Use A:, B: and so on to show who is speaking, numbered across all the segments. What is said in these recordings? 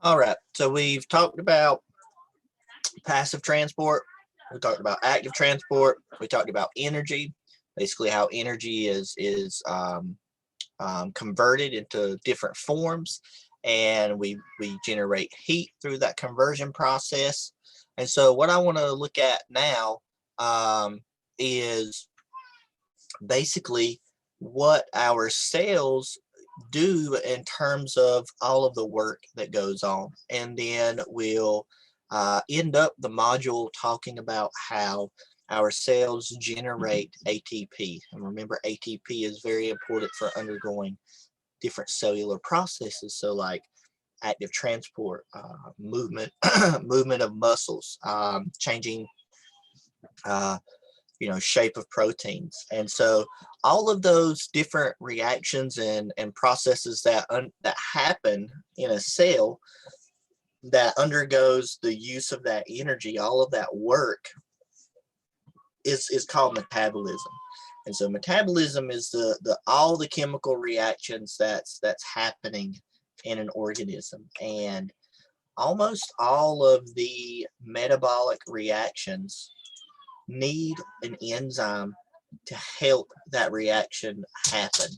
A: All right. So we've talked about passive transport. We talked about active transport. We talked about energy, basically how energy is converted into different forms, and we generate heat through that conversion process. And so, what I want to look at now is basically what our cells do in terms of all of the work that goes on. And then we'll end up the module talking about how our cells generate ATP. And remember, ATP is very important for undergoing different cellular processes. So, like active transport, movement, movement of muscles, changing uh, shape of proteins. And so all of those different reactions and processes that happen in a cell that undergoes the use of that energy, all of that work is called metabolism. And so metabolism is the all the chemical reactions that's happening in an organism. And almost all of the metabolic reactions need an enzyme to help that reaction happen.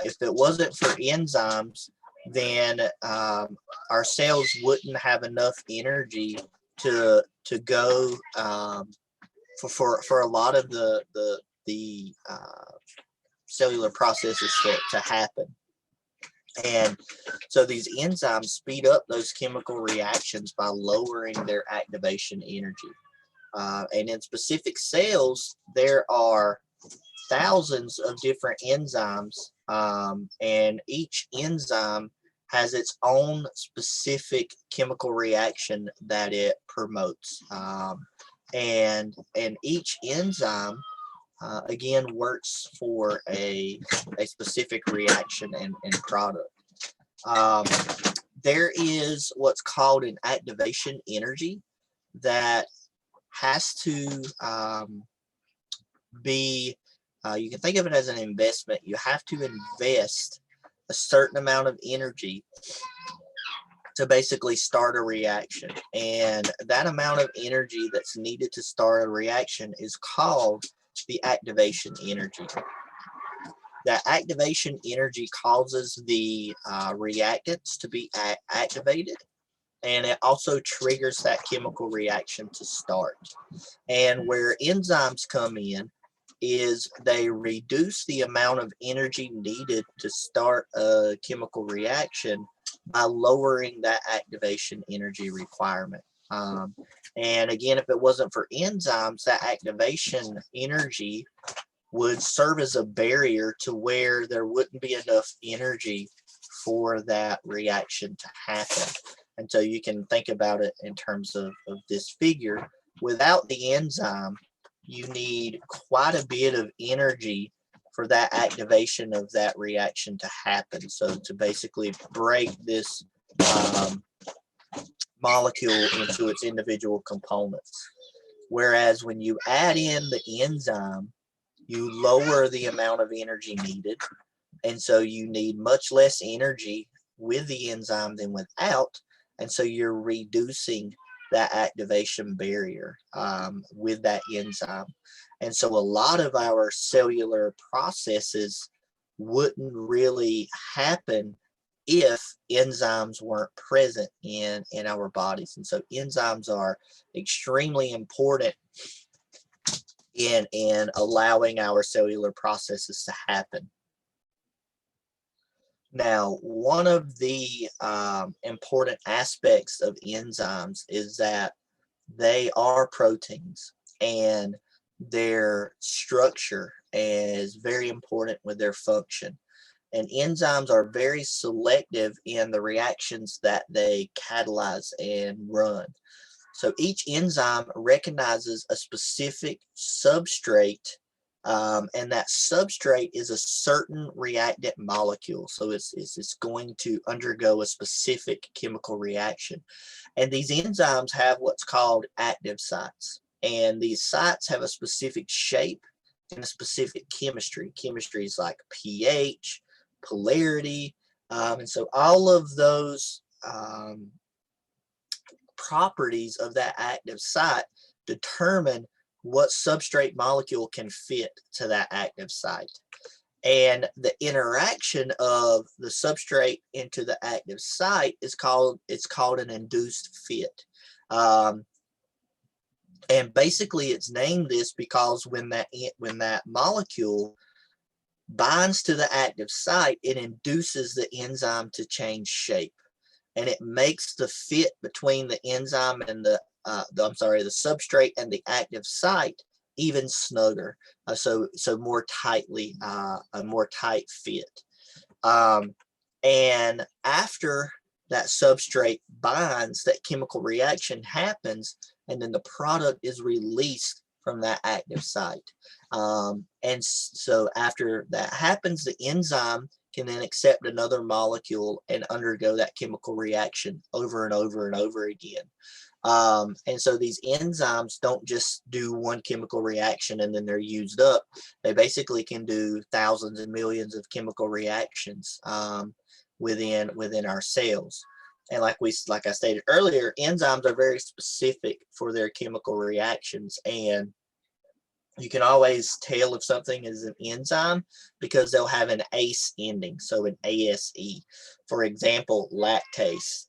A: If it wasn't for enzymes, then our cells wouldn't have enough energy to go for a lot of the cellular processes to happen. And so these enzymes speed up those chemical reactions by lowering their activation energy. And in specific cells, there are thousands of different enzymes, and each enzyme has its own specific chemical reaction that it promotes. And each enzyme, again, works for a specific reaction and product. There is what's called an activation energy that has to be, you can think of it as an investment. You have to invest a certain amount of energy to basically start a reaction. And that amount of energy that's needed to start a reaction is called the activation energy. That activation energy causes the reactants to be activated, and it also triggers that chemical reaction to start. And where enzymes come in is they reduce the amount of energy needed to start a chemical reaction by lowering that activation energy requirement. And again, if it wasn't for enzymes, that activation energy would serve as a barrier to where there wouldn't be enough energy for that reaction to happen. And so you can think about it in terms of this figure. Without the enzyme, you need quite a bit of energy for that activation of that reaction to happen. So to basically break this molecule into its individual components. Whereas when you add in the enzyme, you lower the amount of energy needed. And so you need much less energy with the enzyme than without. And so you're reducing that activation barrier with that enzyme. And so a lot of our cellular processes wouldn't really happen if enzymes weren't present in our bodies. And so enzymes are extremely important in allowing our cellular processes to happen. Now, one of the important aspects of enzymes is that they are proteins, and their structure is very important with their function. And enzymes are very selective in the reactions that they catalyze and run. So each enzyme recognizes a specific substrate, and that substrate is a certain reactant molecule. So it's going to undergo a specific chemical reaction. And these enzymes have what's called active sites. And these sites have a specific shape and a specific chemistry. Chemistries like pH, polarity. And so all of those properties of that active site determine what substrate molecule can fit to that active site. And the interaction of the substrate into the active site is called an induced fit. And basically it's named this because when that molecule binds to the active site, it induces the enzyme to change shape, and it makes the fit between the enzyme and the substrate and the active site even snugger, so more tightly, a more tight fit. And after that substrate binds, that chemical reaction happens, and then the product is released from that active site. And so after that happens, the enzyme can then accept another molecule and undergo that chemical reaction over and over and over again. And so these enzymes don't just do one chemical reaction and then they're used up. They basically can do thousands and millions of chemical reactions within our cells. And like I stated earlier, enzymes are very specific for their chemical reactions, and you can always tell if something is an enzyme because they'll have an ACE ending, so an ASE. For example, lactase,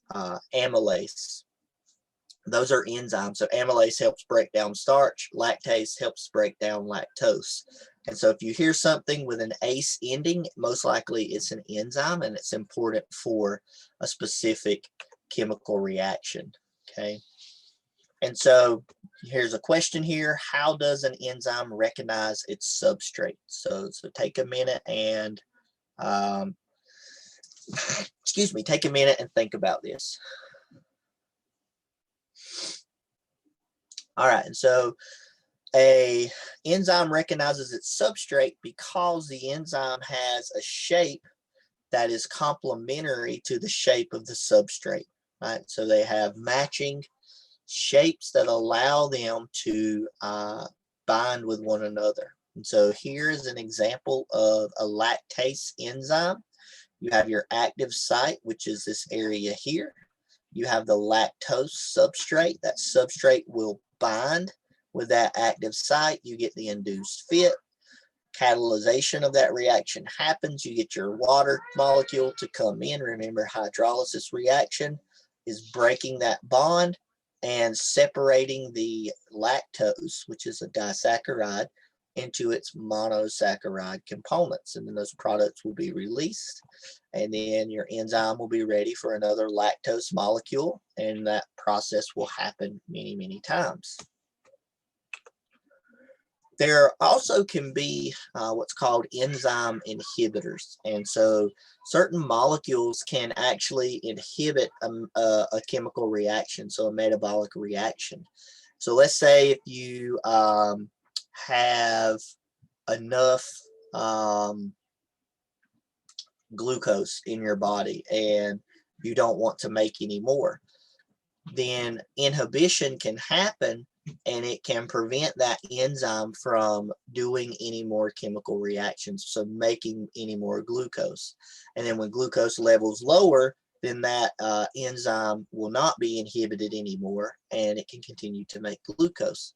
A: amylase. Those are enzymes. So amylase helps break down starch. Lactase helps break down lactose. And so if you hear something with an ACE ending, most likely it's an enzyme, and it's important for a specific chemical reaction. Okay. And so here's a question here. How does an enzyme recognize its substrate? So take a minute and, take a minute and think about this. All right, and so a enzyme recognizes its substrate because the enzyme has a shape that is complementary to the shape of the substrate, right? So they have matching shapes that allow them to bind with one another. And so here is an example of a lactase enzyme. You have your active site, which is this area here. You have the lactose substrate. That substrate will bind with that active site. You get the induced fit. Catalyzation of that reaction happens. You get your water molecule to come in. Remember, hydrolysis reaction is breaking that bond and separating the lactose, which is a disaccharide, into its monosaccharide components. And then those products will be released. And then your enzyme will be ready for another lactose molecule. And that process will happen many, many times. There also can be what's called enzyme inhibitors. And so certain molecules can actually inhibit a chemical reaction, so a metabolic reaction. So let's say if you have enough glucose in your body and you don't want to make any more, then inhibition can happen, and it can prevent that enzyme from doing any more chemical reactions, so making any more glucose. And then when glucose levels lower, then that enzyme will not be inhibited anymore, and it can continue to make glucose.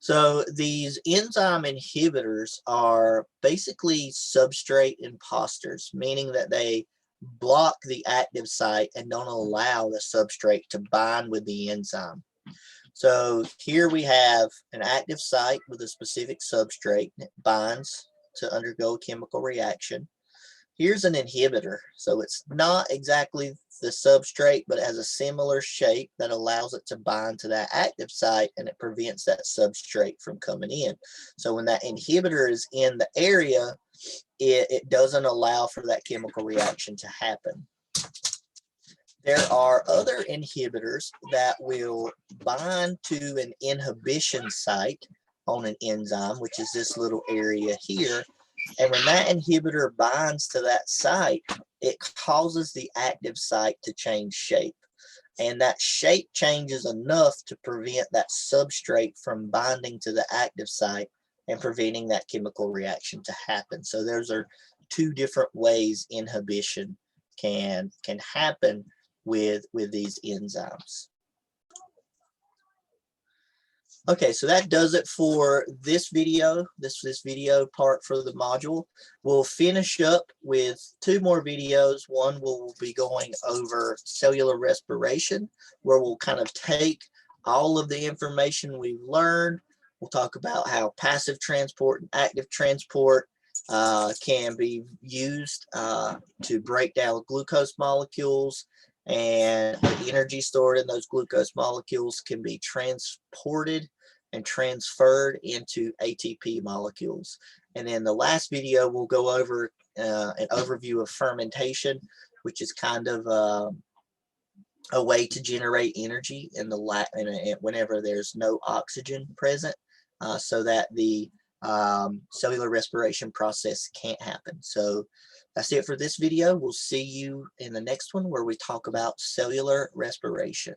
A: So these enzyme inhibitors are basically substrate imposters, meaning that they block the active site and don't allow the substrate to bind with the enzyme. So here we have an active site with a specific substrate. It binds to undergo a chemical reaction. Here's an inhibitor. So it's not exactly the substrate, but it has a similar shape that allows it to bind to that active site, and it prevents that substrate from coming in. So when that inhibitor is in the area, it doesn't allow for that chemical reaction to happen. There are other inhibitors that will bind to an inhibition site on an enzyme, which is this little area here. And when that inhibitor binds to that site, it causes the active site to change shape. And that shape changes enough to prevent that substrate from binding to the active site and preventing that chemical reaction to happen. So those are two different ways inhibition can happen with these enzymes. Okay, so that does it for this video, this video part for the module. We'll finish up with 2 more videos. One will be going over cellular respiration, where we'll kind of take all of the information we've learned. We'll talk about how passive transport and active transport can be used to break down glucose molecules, and the energy stored in those glucose molecules can be transported and transferred into ATP molecules. And then the last video we'll go over an overview of fermentation, which is kind of a way to generate energy in the whenever there's no oxygen present, so that the cellular respiration process can't happen. So that's it for this video. We'll see you in the next one, where we talk about cellular respiration.